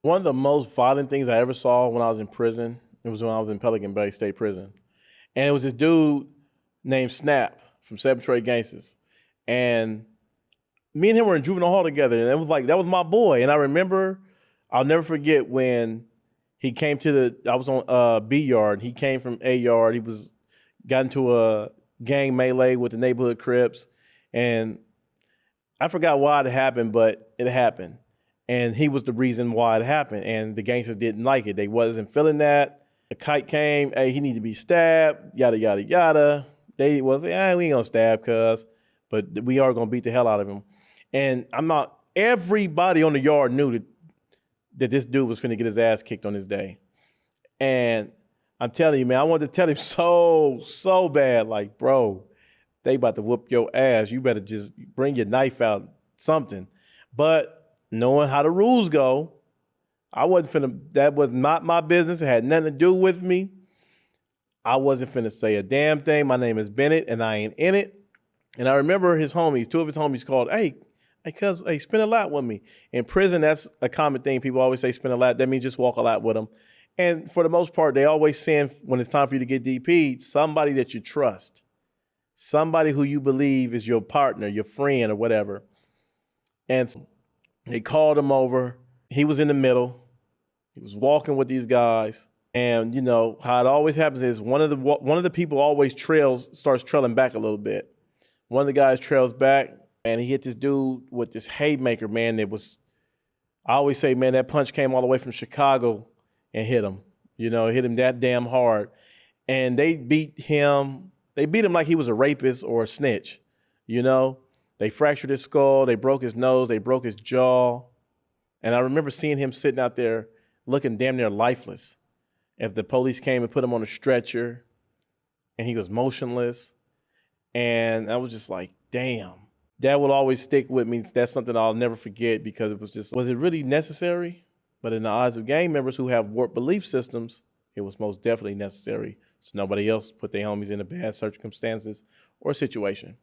One of the most violent things I ever saw when I was in prison, it was when I was in Pelican Bay State Prison. And it was this dude named Snap from Seven Trade Gangsters. And me and him were in juvenile hall together. And it was like, that was my boy. And I remember, I'll never forget when he came to I was on B yard. He came from A yard. Got into a gang melee with the neighborhood Crips. And I forgot why it happened, but it happened. And he was the reason why it happened. And the gangsters didn't like it. They wasn't feeling that. The kite came, hey, he need to be stabbed, yada, yada, yada. They was, we ain't gonna stab cuz, but we are gonna beat the hell out of him. And everybody on the yard knew that this dude was finna get his ass kicked on this day. And I'm telling you, man, I wanted to tell him so bad, like, bro, they about to whoop your ass. You better just bring your knife out, something. But knowing how the rules go, that was not my business. It had nothing to do with me. I wasn't finna say a damn thing. My name is Bennett and I ain't in it. And I remember two of his homies called, hey, cuz, spin a lap with me. In prison, that's a common thing. People always say spin a lap. That means just walk a lap with them. And for the most part, they always send, when it's time for you to get DP'd, somebody that you trust. Somebody who you believe is your partner, your friend or whatever. And they called him over. He was in the middle. He was walking with these guys. And you know how it always happens is one of the people always starts trailing back a little bit. One of the guys trails back and he hit this dude with this haymaker, man. I always say, man, that punch came all the way from Chicago and hit him. Hit him that damn hard. And they beat him like he was a rapist or a snitch. They fractured his skull, they broke his nose, they broke his jaw. And I remember seeing him sitting out there looking damn near lifeless. If the police came and put him on a stretcher and he was motionless. And I was just like, damn. That will always stick with me. That's something I'll never forget because was it really necessary? But in the eyes of gang members who have warped belief systems, it was most definitely necessary so nobody else put their homies in a bad circumstances or situation.